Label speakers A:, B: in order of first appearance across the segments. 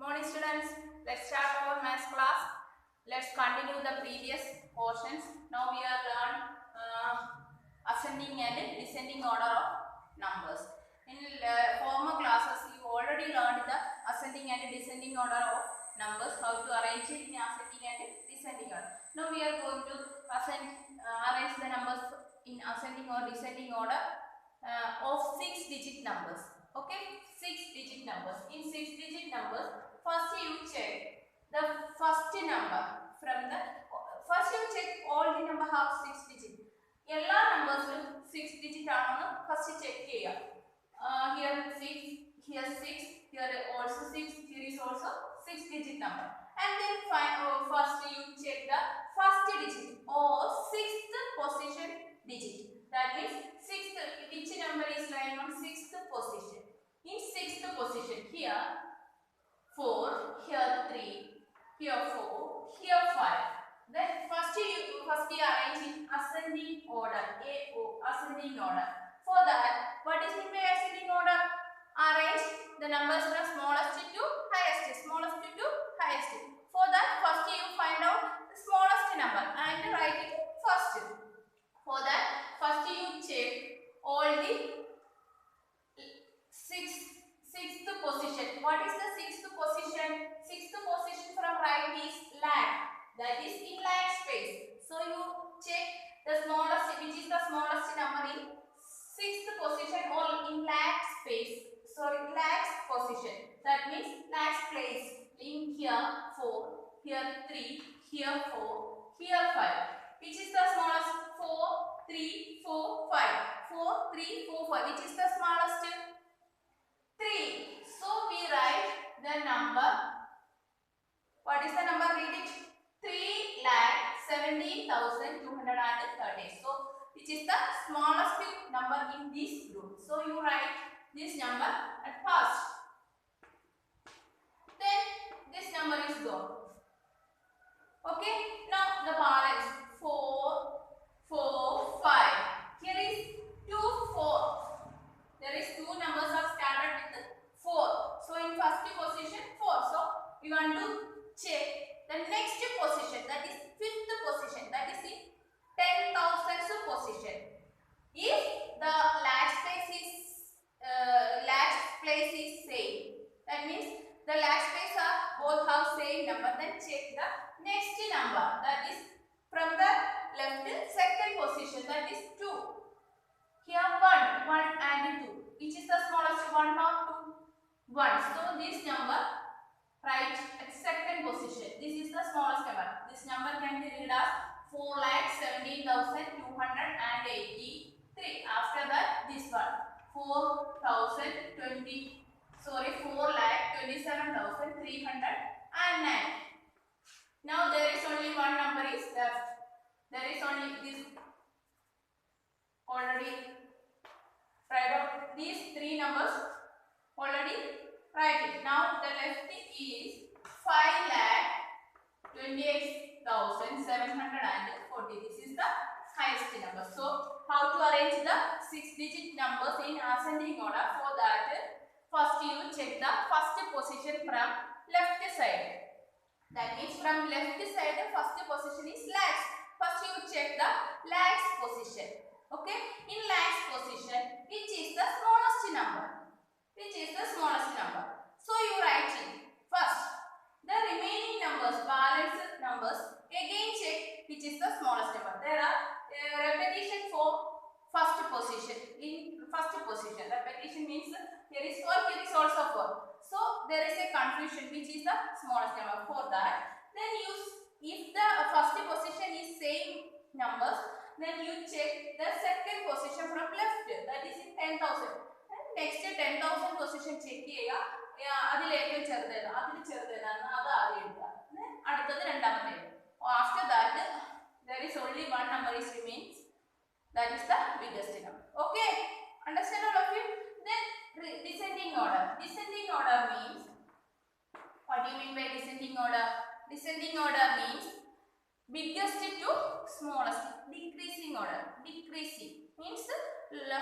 A: Morning students, let's start our maths class. Let's continue the previous portions. Now we are learn ascending and descending order of numbers. In former classes, you already learned the ascending and descending order of numbers, how to arrange it in ascending and descending order. Now we are going to arrange the numbers in ascending or descending order of 6-digit numbers. Okay, 6-digit numbers. In 6-digit numbers, first you check the first number from the first you check all the number have 6 digit. എല്ലാ നമ്പേഴ്സും 6 digit ആണെന്ന് first check ചെയ്യുക. Here 6, here 6, here also 6, here is also 6 digit number. And then first you check the first digit or 6th position digit. That means 6th, which number is lying on 6th position. In 6th position, here 4, here 3, here 4, here 5. Then first you arrange in ascending order, ascending order. For that, what is meant by ascending order? Arrange the numbers from smallest to highest, smallest to highest. For that, first you find out the smallest number and write it first. For that, first you check all the sixth position. What is the sixth position? Sixth position from right is lakh. That is in lakh space. So you check the smallest, which is the smallest number in sixth position or in lakh space. Sorry, lakh position. That means lakh place. In here 4, here 3, here 4, here 5. Which is the smallest? 4, 3, 4, 5. 4, 3, 4, 5. Which is the smallest? 3. So we write the number. What is the number? Read it. 3,70,230. So which is the smallest number in this group. So you write this number at first. Then this number is gone. Okay. Now the balance 4, 4, 5. Here is 2, 4. There is two numbers are scattered with 4. So in first position 4. So we want to check the next position, that is fifth position, that is in 10,000th position. If the lakh place is same, that means the lakh place are both have same number. Then check the next number, that is from the left second position, that is 2. Here 1 and 2. Which is the smallest? 1 or 2? 1. So this number right at second position. This is the smallest number. This number can be read as 4,17,283. After that, this one 4,27,309. Now there is only one number is left. There is only this already. Write out these three numbers already. Write it. Now the left is 5,28,740. This is the highest number. So how to arrange the 6-digit numbers in ascending order? For that, first you check the first position from left side. That means from left side, the first position is lakhs. First you check the lakhs position. Okay, in lakhs position, which is the smallest number? Which is the smallest number? So you write it first. The remaining numbers, balanced numbers, again check which is the smallest number. There are repetition for first position. In first position, repetition means here is 4, here is also 4. So there is a confusion which is the smallest number. For that, then if the first position is same numbers, then you check the second position from left, that is in 10,000. Next 10,000 position check ചെയ്യുക. അതിൽ ഏറ്റവും ചെറുതേതാണ്, അതിൽ ചെറുതേതാണ്, അത് ആദ്യം എഴുതുക. അടുത്തത് രണ്ടാമത്തെ. After that, there is only one number is remains, that is the biggest number. Okay, understand all of you? Then descending order. Descending order means, what do you mean by descending order? Descending order means biggest to smallest. Decreasing order. Decreasing means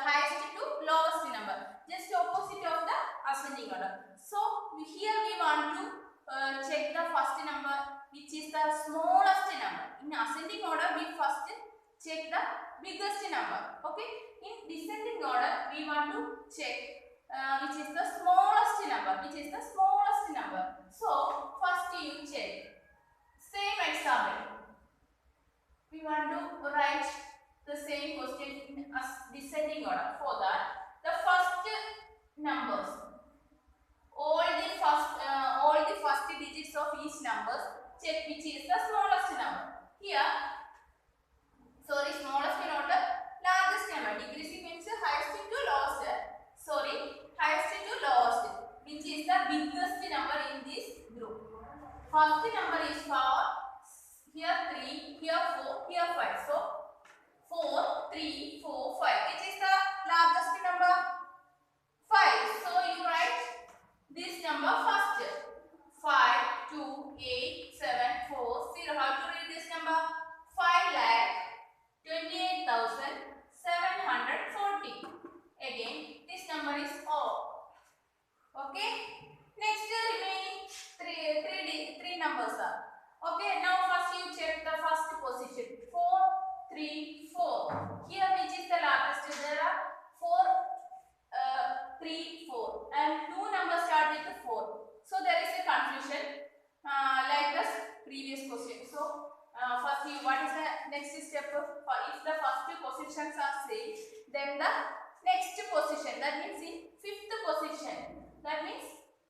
A: highest to lowest number. Just opposite of the ascending order. So here we want to ascending order, we first check the biggest number. Okay. In descending order, we want to check which is the smallest number. So first you check. Same example. We want to write the same question in descending order. For that, the first numbers, all the first digits of each numbers, check which is the smallest number. Here, sorry, smallest not the largest number. Decreasing means highest to lowest. Highest to lowest, which is the biggest number in this group. First number is 4. Here 3, here 4, here 5. So 4, 3, 4, 5. Which is the largest number? 5. So you write this number first. 5, 2, 8, 7, 4, 0. How to read this number? 5,28,740. Again, this number is O. Okay. Next, remaining three numbers are. Okay. Now first you check the first position. 4, 3, 4. Here which is the largest? There are 4, 3, 4, and two numbers start with 4. So there is a confusion like the previous question. So first what is the next step? If the first two positions are same, then the next position, that means in 5th position, that means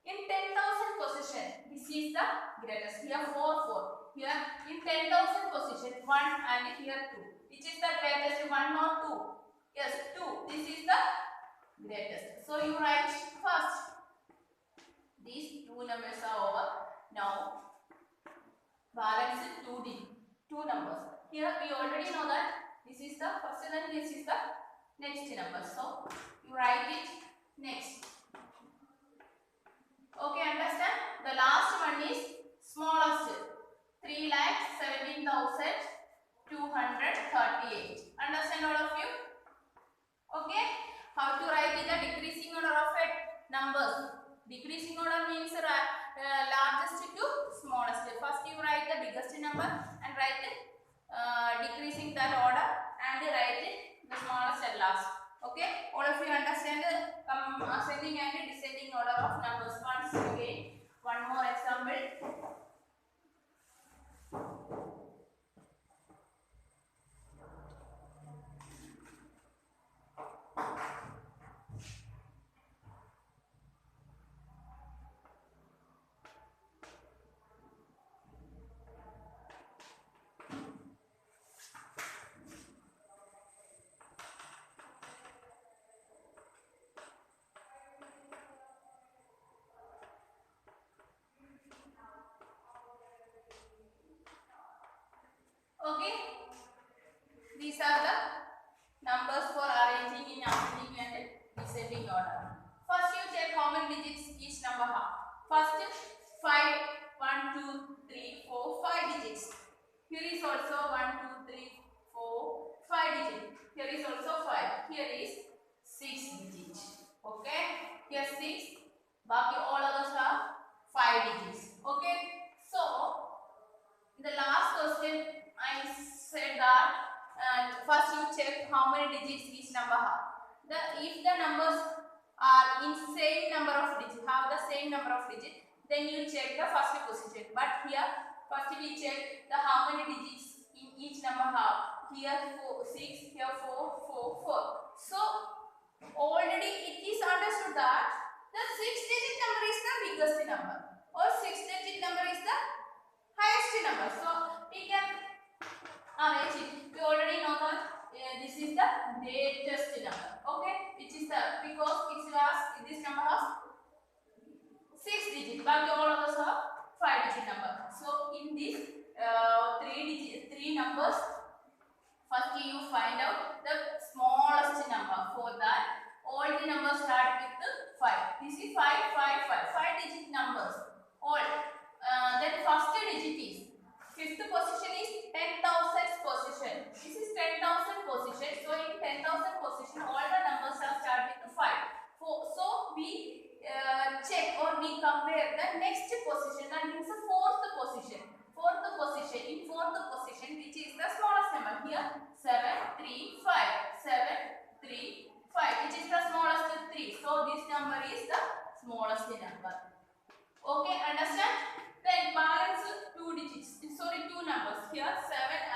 A: in 10,000 position, this is the greatest. Here 4, 4. Here in 10,000 position, 1 and here 2. Which is the greatest, 1 or 2? Yes, 2. This is the greatest. So you write first. These two numbers are over. Now balance is 2 numbers. Here we already know that this is the first and this is the next number. So you write it next. Okay, understand? The last one is smallest. 3,17,238. Understand all of you? Okay. How to write in the decreasing order of numbers? Decreasing order means largest to smallest. First you write the biggest number and write decreasing that order and write the smallest at last. Okay, all of you understand ascending and descending order of numbers. Once again, one more example. Okay, these are the numbers for arranging in ascending and descending order. First you check how many digits each number have. First 5, 1, 2, 3, 4, 5 digits. Here is also 1, 2, 3, 4, 5 digits. Here is also 5. Here is 6 digits. Okay, here 6. Baki all others are 5 digits. Okay, so in the last question I said that first you check how many digits each number have. If the numbers are in same number of digits, have the same number of digits, then you check the first position. But here first we check the how many digits in each number have. Here 6, here 4, 4, 4. So already it is understood that the 6-digit number is the biggest number, or 6-digit number is the highest number. So we can arrange it. We already know that this is the greatest number. Okay, which is the, because this number has 6 digits, but all others have 5-digit number. So in this 3 numbers, first you find out the smallest number. For that, all the numbers start with 5. This is 5, 5, 5. 5-digit numbers. All. Then first digit is 5th position is 10,000th position. This is 10,000 position. So in 10,000 position, all the numbers are start with 5. So we check or we compare the next position. That means the 4th position. In 4th position, which is the smallest number. Here 7, 3, 5. 7, 3, 5. Which is the smallest? 3. So this number is the smallest number. Okay, understand? Then balance 2 digits. Sorry, 2 numbers. Here 7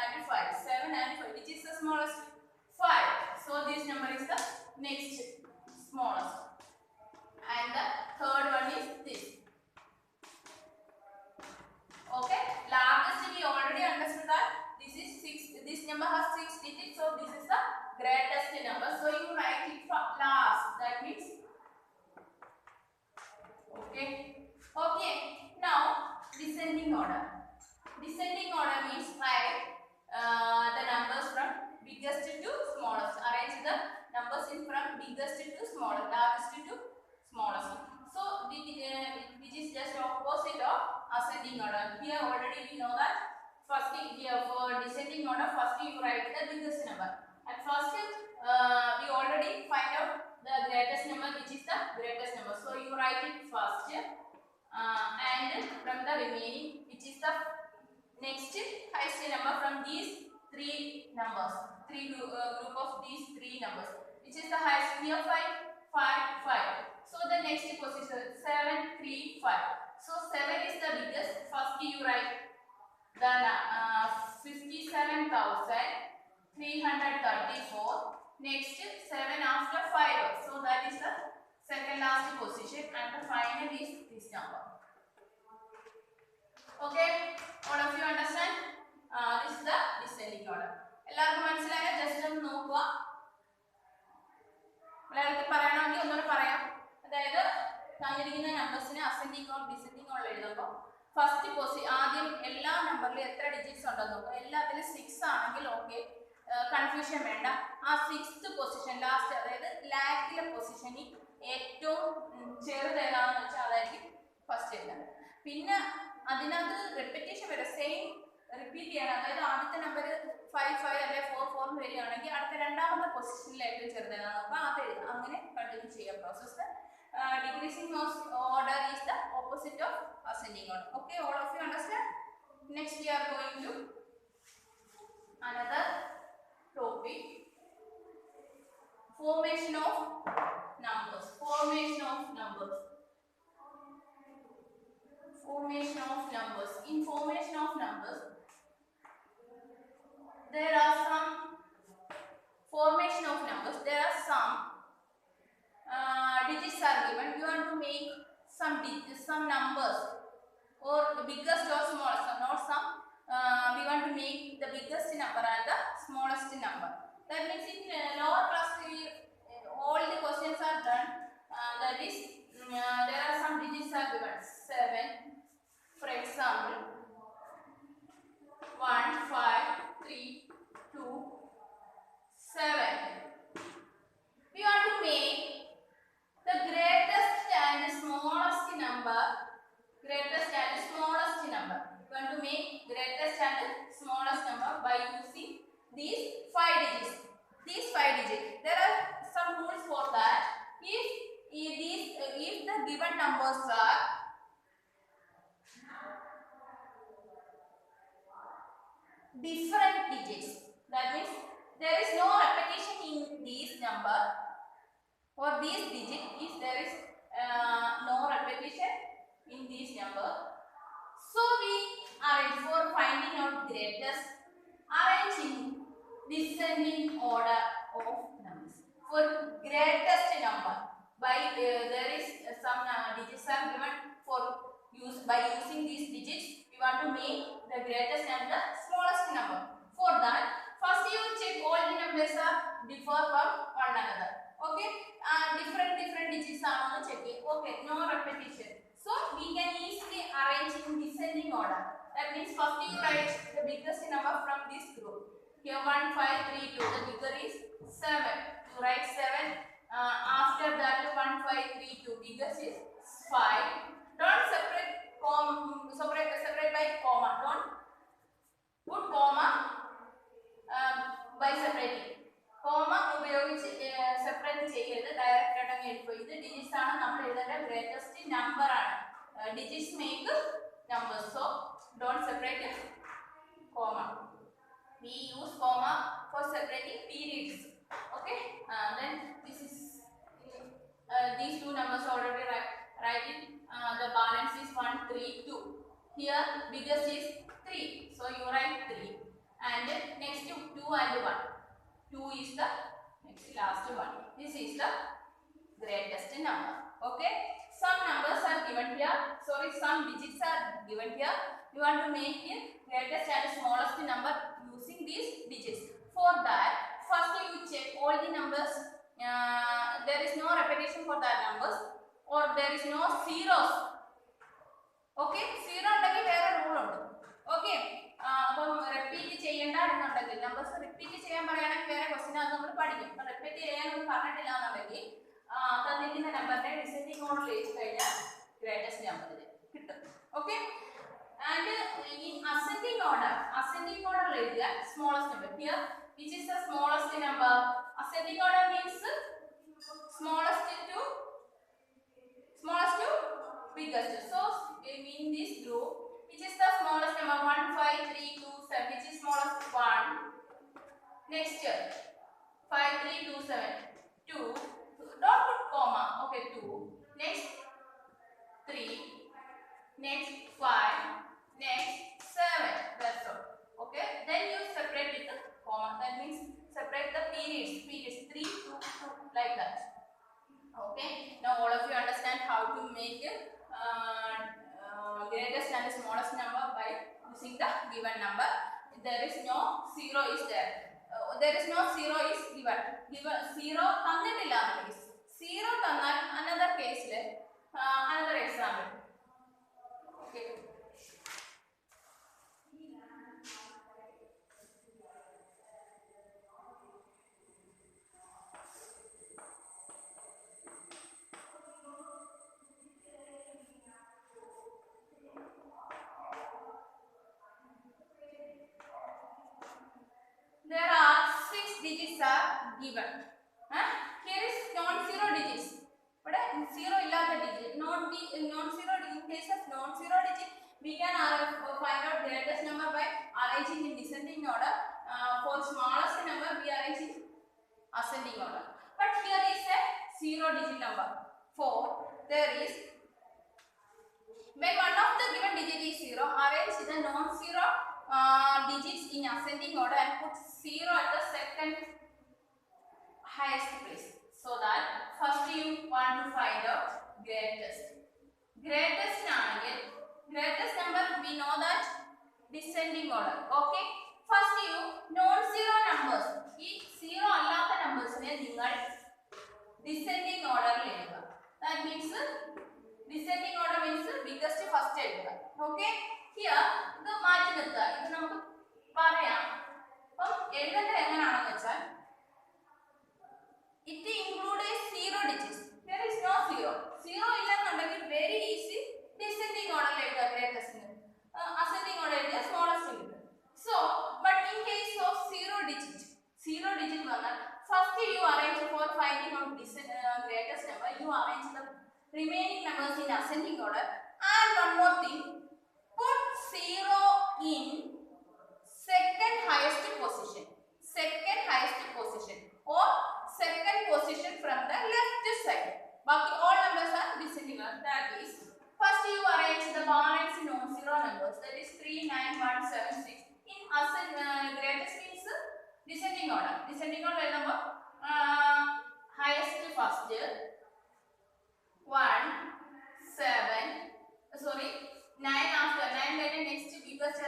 A: and 5. 7 and 5. Which is the smallest? 5. So this number is the next smallest. And the third one is this. Okay, largest we already understood that this is 6. This number has 6 digits. So this is the greatest number. So you write it from last. That means okay. Okay. Now descending order. Descending order means write the numbers from biggest to smallest. Arrange the numbers in from biggest to smallest, largest to smallest. So which is just opposite of ascending order. Here already we know that first here for descending order, first you write the biggest number. At first we already find out the greatest number, which is the greatest number. So you write it first, and from the remaining, which is the next highest number from these three numbers, group of these three numbers, which is the highest. Here 5, 5, 5. So the next position 7, 3, 5. So 7 is the biggest. First you write the 57,334. Next 7 after 5. So that is the second last position, and the final is this number. Okay, all of you understand? This is the descending order. എല്ലാവർക്കും മനസ്സിലായ? Just ഒന്ന് നോക്കുക. മലയാളത്തിൽ പറയണമെങ്കിൽ ഒന്നുകൂടെ പറയാം. അതായത് തന്നിരിക്കുന്ന നമ്പേഴ്സിനെ അസെൻഡിങ് ഓർ ഡിസെൻഡിങ് ഓർ എഴുതുമ്പോൾ ഫസ്റ്റ് ആദ്യം എല്ലാ നമ്പറിലും എത്ര ഡിജിറ്റ്സ് ഉണ്ടെന്ന് നോക്കുക. എല്ലാത്തിലും 6 ആണെങ്കിൽ ഓക്കെ, കൺഫ്യൂഷൻ വേണ്ട. ആ 6th പൊസിഷൻ ലാസ്റ്റ്, അതായത് ലാക്കിലെ പൊസിഷനിൽ ഏറ്റവും ചെറുതേതാണെന്ന് വെച്ചാൽ അതായിരിക്കും ഫസ്റ്റ് എഴുതേണ്ടത്. പിന്നെ അതിനകത്ത് റെപ്പിറ്റേഷൻ വരെ സെയിം റിപ്പീറ്റ് ചെയ്യണം. അതായത് ആദ്യത്തെ നമ്പർ 5, 5 അല്ലെങ്കിൽ 4, 4 വരികയാണെങ്കിൽ അടുത്ത രണ്ടാമത്തെ പൊസിഷനിൽ ഏറ്റവും ചെറുതേതാണ് നോക്കുക, അത് എഴുതാം. അങ്ങനെ കണ്ടിന്യൂ ചെയ്യാം process. Decreasing order is the opposite of ascending order. Okay, all of you understand? Next we are going to another topic, formation of numbers. Formation of numbers. Formation of numbers. In formation of numbers, there are some formation of numbers. There are some digits are given. You want to make some digits, some numbers, or the biggest or smallest, not some. We want to make the biggest number and the smallest number. That means in lower class all the questions are done. That is there are some digits are given. 7, for example, 1, 5, 3, 2, 7. We want to make the greatest and smallest number. Greatest and smallest number. We want to make greatest and smallest number by using these 5 digits. These 5 digits. There are some rules for that. If the given numbers are different digits, that means there is no repetition in these number or these digit. If there is no repetition in these number, so we arrange for finding out greatest, arranging descending order of numbers. For greatest number, by there is some digits are given for use. By using these digits, we want to make the greatest and the smallest number. For that, first you check all the numbers are differ from one another. Okay, different digits are on check it. Okay, no repetition. So we can easily arrange in descending order. That means first you write the biggest number from this group. Here 1, 5, 3, 2. The bigger is 7. You write 7. After that 1, 5, 3, 2. Biggest is 5. Don't separate by comma. Don't put comma by separating. Comma ഉപയോഗിച്ച് separate ചെയ്യരുത്. Direct ആയിട്ട് അങ്ങ് എഴുതുക. ഇത് digits ആണ് നമ്മൾ എഴുതേണ്ട greatest number ആണ്. Digits make numbers. So don't separate comma. We use comma for separating periods. Okay. Then this is these two numbers already write it. The balance is 1, 3, 2. Here biggest is 3, so you write 3. And next to 2 and 1. 2 is the next last one. This is the greatest number. Okay. Some numbers are given here. Sorry, some digits are given here. You want to make it greatest and smallest number using these digits. For that, first you check all the numbers. There is no repetition for that numbers, or there is no zeros. Okay, zero ഉണ്ടെങ്കിൽ വേറെ rule ഉണ്ട്. Okay, അപ്പം repeat ചെയ്യേണ്ട എന്നുണ്ടെങ്കിൽ numbers repeat ചെയ്യാൻ പറയുകയാണെങ്കിൽ വേറെ question അത് നമ്മൾ പഠിക്കും. അപ്പം റിപ്പീറ്റ് ചെയ്യാനൊന്നും പറഞ്ഞിട്ടില്ല എന്നുണ്ടെങ്കിൽ തന്നിരിക്കുന്ന നമ്പറിനെ ഡിസെൻഡിങ് ഓർഡറിൽ എഴുതി കഴിഞ്ഞാൽ ഗ്രേറ്റസ്റ്റ് നമ്പർ കിട്ടും. Okay, and in ascending order എഴുതിയ smallest number. Here which is the smallest number? Ascending order means smallest to biggest. So in this group, which is the smallest number? 1, 5, 3, 2, 7. Which is smallest? 1. Next 5, 3, 2, 7. 2. Don't put comma. Okay, 2. Next 3. Next 5. Next 7. That's all. Okay. Then you separate with the comma. That means separate the periods. 3, 2, 2, like that. Okay. Now all of you understand how to make greatest and smallest number by using the given number. There is no zero is there. There is no zero is given. Zero തന്നിട്ടില്ല എന്നുണ്ടെങ്കിൽ zero തന്നാൽ another case another example. Okay. There are 6 digits are given. Here is non-zero digits. But zero illata digit. Non-zero in case of non-zero digit, we can find out greatest number by arranging in descending order. For smallest number, we arrange in ascending order. But here is a zero digit number. 4. There is, when one of the given digit is zero, arrange the non-zero digits in ascending order and put 0 at the second highest place, so that first you want to find out greatest number. We know that descending order. Okay, first you non-zero numbers, ee zero allata numbers ne ningal descending order il eluka. That means descending order means biggest first eluka. Okay, here the മാറ്റി നിർത്തുക. ഇത് നമുക്ക് പറയാം. അപ്പം എഴുതേണ്ടത് എങ്ങനെയാണെന്ന് വെച്ചാൽ it include a zero digits. There is no zero. Zero ഇല്ലെന്നുണ്ടെങ്കിൽ very easy descending order എഴുതുക. greatest ascending order എഴുതുക smallest എഴുതുക. So but in case of zero digit വന്നാൽ first you arrange for finding out greatest number, you arrange the remaining numbers in ascending order. And one more thing, put 0 in second highest position or second position from the left side. Baki all numbers are descending order. That is, first you arrange the balance non-zero numbers. That is 3, 9, 1, 7, 6. In greatest means descending order. Descending order number highest first 1, 7. Sorry. 9 after 9 then next biggest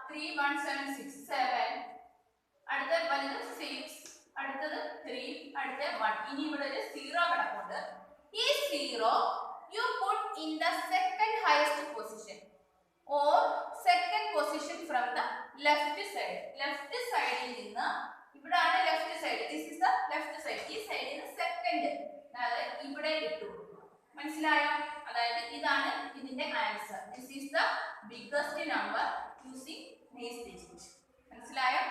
A: 3, 1, 7, 6, 7. അടുത്ത വലുത് 6, അടുത്തത് 3, അടുത്ത 1. ഇനി ഇവിടെ ഒരു 0 കിടപ്പുണ്ട്. ഈ 0 you put in the second highest position or second position from the left side. Left side ൽ നിന്ന് ഇവിടാണ് left side. This is the left side. ഈ സൈഡിൽ നിന്ന് second, അതായത് ഇവിടെ ഇട്ടു. മനസ്സിലായോ? അതായത് ഇതാണ് ഇതിന്റെ answer. This is the biggest number using these digits. മനസ്സിലായോ?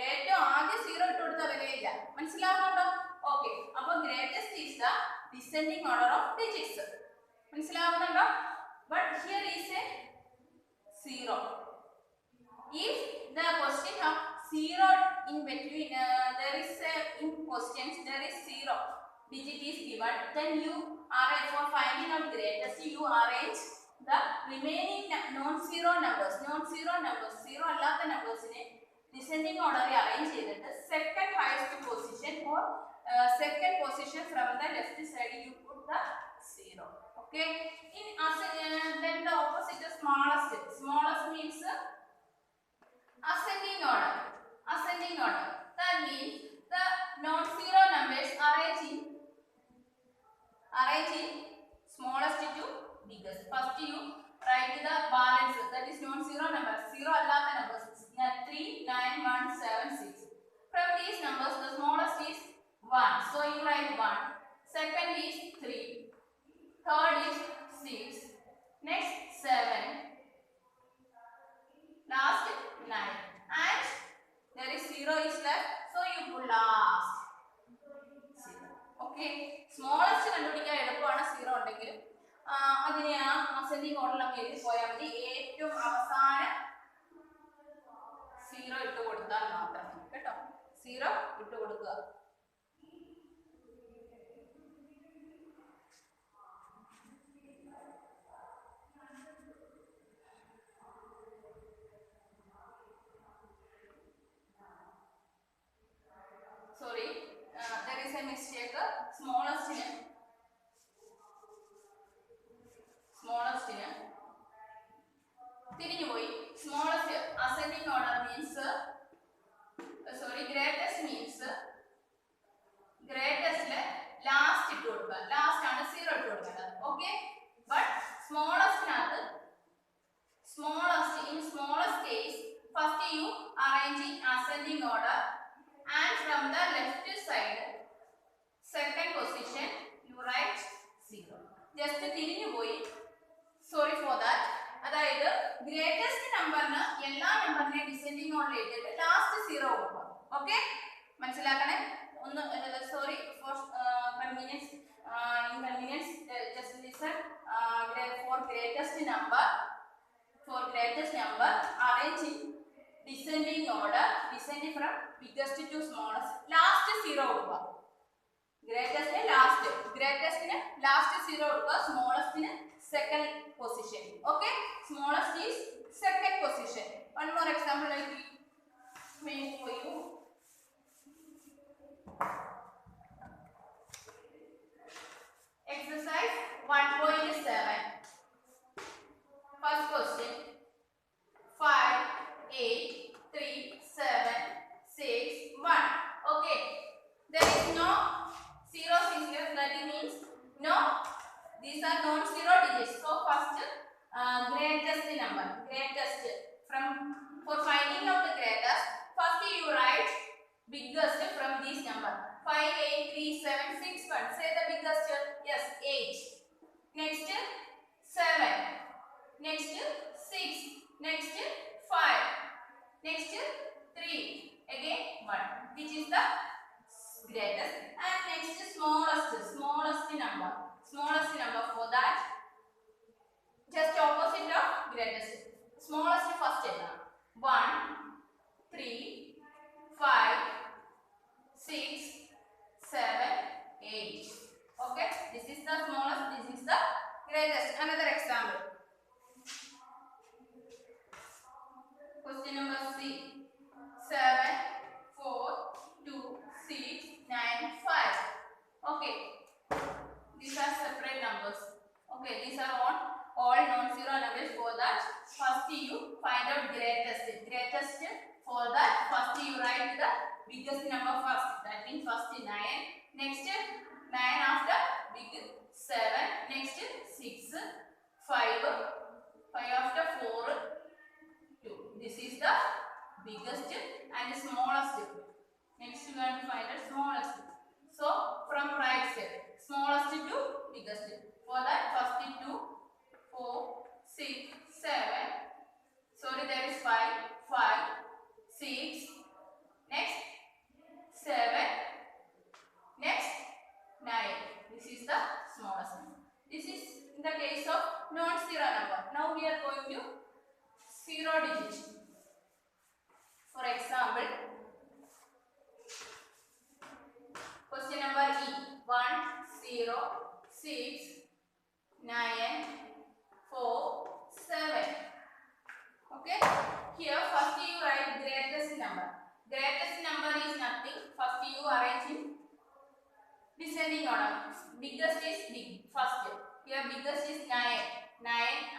A: ഏറ്റവും ആദ്യം 0 ഇട്ട് കൊടുത്ത വിലയില്ല. മനസ്സിലാവുന്നുണ്ടോ? ഓക്കെ, അപ്പോൾ greatest is the descending order of digits. മനസ്സിലാവുന്നുണ്ടോ? But here is a 0. If the question of 0 in between there is in questions there is 0 digit is given, then you arrange for finding out greatest, you arrange the remaining non-zero numbers, zero allata numbers in descending order arrange cheyidittu second highest position or second position from the left side you put the 0. Okay, in then the opposite is smallest means ascending order. That means the non-zero numbers arrange in smallest to biggest. First you write the balance, that is non-zero numbers, zero allata numbers, 3, 9, 1, 7, 6. From these numbers the smallest is 1, so you write 1. Second is 3, third is 6, next 7, last 9, and there is 0 is left, so you put last 0. Okay, smallest കണ്ടുപിടിക്കാൻ എളുപ്പമാണ് 0 ഉണ്ടെങ്കിൽ അതിനെ ആ ascending ഓർഡറിൽ അങ്ങ് എഴുതി പോയാൽ മതി. ഏറ്റവും അവസാനം 0 ഇട്ട് കൊടുത്താൽ മാത്രം മതി കേട്ടോ. 0 ഇട്ട് കൊടുക്കുക. Sorry, there is a mistake. Smallest തിരിഞ്ഞു പോയി. Smallest ascending order means greatest means greatest last ഇട്ട് കൊടുക്കുക. ലാസ്റ്റ് ആണ് 0 ഇട്ട് കൊടുക്കേണ്ടത്. ഓക്കെ, ബട്ട് സ്മോളസ്റ്റിനകത്ത് in smallest case first you arrange in ascending order and from the left side second position you write 0. just തിരിഞ്ഞു പോയി. sorry for that. അതായത് greatest നമ്പറിന് എല്ലാ നമ്പറിനെയും ഡിസെൻഡിങ് ഓർഡർ എഴുതിയിട്ട് ലാസ്റ്റ് 0 കൊടുക്കുക. ഓക്കെ, മനസ്സിലാക്കണേ. ഒന്ന് sorry for inconvenience, just listen. For greatest number arrange in descending order, descending from biggest to smallest, last 0 കൊടുക്കുക. greatest last 0 കൊടുക്കുക, smallest second position. Okay, smallest is second position. One more example I will make for you. Exercise 1.7. First question, 5, 8, 3, 7, 6, 1. Okay, there is no zeros in here, that means no, these are non-zero digits. So first greatest number, for finding out the greatest, first you write biggest from this number. 5, 8, 3, 7, 6, 1. Say the biggest. Yes, 8. Next 7. Next 6. Next 5. Next 3. Again 1. Which is the greatest? And next smallest number. For that, just opposite of greatest. Smallest first 1, 3, 5, 6, 7, 8. Okay, this is the smallest, this is the greatest. Another example. Question number 3. 7, 4, 2, 6, 9, 5. Okay, these are separate numbers. Okay, these are all non-zero numbers. For that, first you find out greatest. For that, first you write the biggest number first. That means first 9. Next 9 after big 7. Next 6, 5 after 4, 2. This is the biggest and the smallest. Next you want to find the smallest. So from right side, smallest to biggest. For that, first 2, 4, 6, 7. Sorry, there is 5, 6. Next 7. Next 9. This is the smallest number. This is in the case of non-zero number. Now we are going to zero digit. For example, 0, 6, 9, 4, 7. Okay. Here first you write greatest number. Greatest number is nothing. First you arrange in descending order. Biggest is big. First. Here biggest is 9. 9.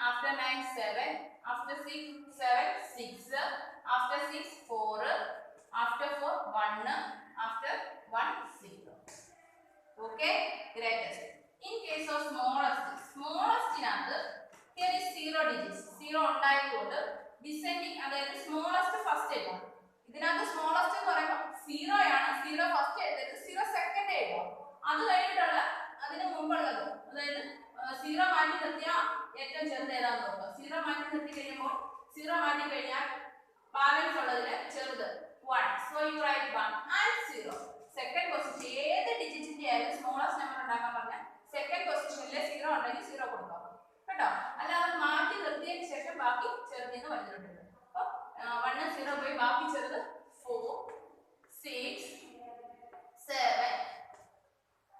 A: After 9, 7. After 6, 7, 6. After 6, 4. After 4, 1. After 1, 0. Okay. Greatest. In case of smallest. Smallest in other, here is 0 digits. 0 ഉണ്ടായതുകൊണ്ട് descending അതായത് smallest first എഴുതാം. ഇതിനകത്ത് smallest എന്ന് പറയുമ്പോൾ 0 ആണ്. 0 first എഴുതരുത്. 0 second എഴുതാം. അത് കഴിഞ്ഞിട്ടുള്ള അതിന് മുമ്പുള്ളത് അതായത് 0 മാറ്റി നിർത്തിയാൽ ഏറ്റവും ചെറുത് ഏതാണെന്ന് നോക്കുക. 0 മാറ്റി നിർത്തി കഴിയുമ്പോൾ 0 മാറ്റി കഴിഞ്ഞാൽ ബാലൻസ് ഉള്ളതിന് ചെറുത് 1. So you write 1 and 0. Second position ഏത് ഡിജിറ്റിന്റെ ആയാലും സ്മോളസ്റ്റ് നമ്പർ ഉണ്ടാക്കാൻ പറഞ്ഞാൽ സെക്കൻഡ് പൊസിഷനിലെ 0 ഉണ്ടെങ്കിൽ 0 കൊടുക്കാം കേട്ടോ. അല്ലാതെ മാറ്റി നിർത്തിയതിന് ശേഷം ബാക്കി ചെറുതിന്ന് വലുതിട്ടുണ്ട്. അപ്പോൾ 1 0 പോയി ബാക്കി ചെറുത് 4, 6, 7,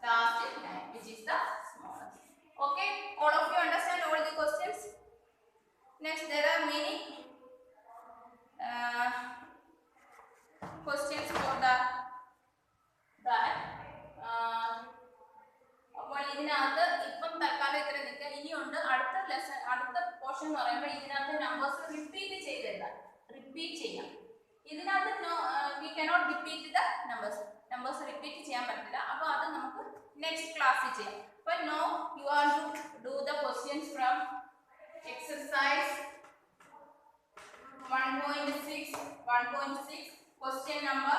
A: last 9, which is the smallest. Okay, all of you understand all the questions. Next, there are many questions for that. അപ്പോൾ ഇതിനകത്ത് ഇപ്പം തൽക്കാലം ഇത്ര നിൽക്കുക. ഇനിയുണ്ട് അടുത്ത ലെസൺ, അടുത്ത പോർഷൻ എന്ന് പറയുമ്പോൾ ഇതിനകത്ത് നമ്പേഴ്സ് റിപ്പീറ്റ് ചെയ്തെഴുതാം. റിപ്പീറ്റ് ചെയ്യാം. ഇതിനകത്ത് we cannot repeat the numbers repeat ചെയ്യാൻ പറ്റില്ല. അപ്പോൾ അത് നമുക്ക് നെക്സ്റ്റ് ക്ലാസ്സിൽ ചെയ്യാം. അപ്പോൾ now you are to do the questions from exercise 1.6 question number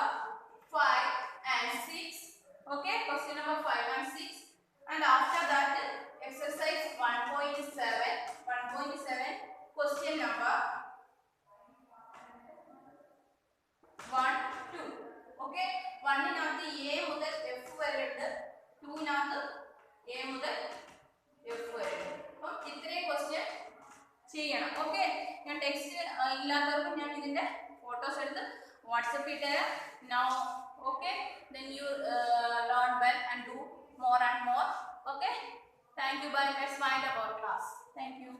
A: 5 and 6. Okay, question number 5 and 6, and after that exercise 1.7 question number 1, 2. Okay, 1 നകത്ത് A മുതൽ F വരെ ഉണ്ട്, 2 നകത്ത് A മുതൽ F വരെ ഉണ്ട്. അപ്പോൾ ഇത്രയും ക്വസ്റ്റ്യൻ ചെയ്യണം. ഓക്കെ, ഞാൻ ടെക്സ്റ്റ് ഇല്ലാത്തവർക്ക് ഞാൻ ഇതിന്റെ ഫോട്ടോസ് എടുത്ത് വാട്സപ്പ് ഇട്ടുതരാം. Now, okay, then you learn well and do more and more. Okay, thank you. Bye. Let's find out our class. Thank you.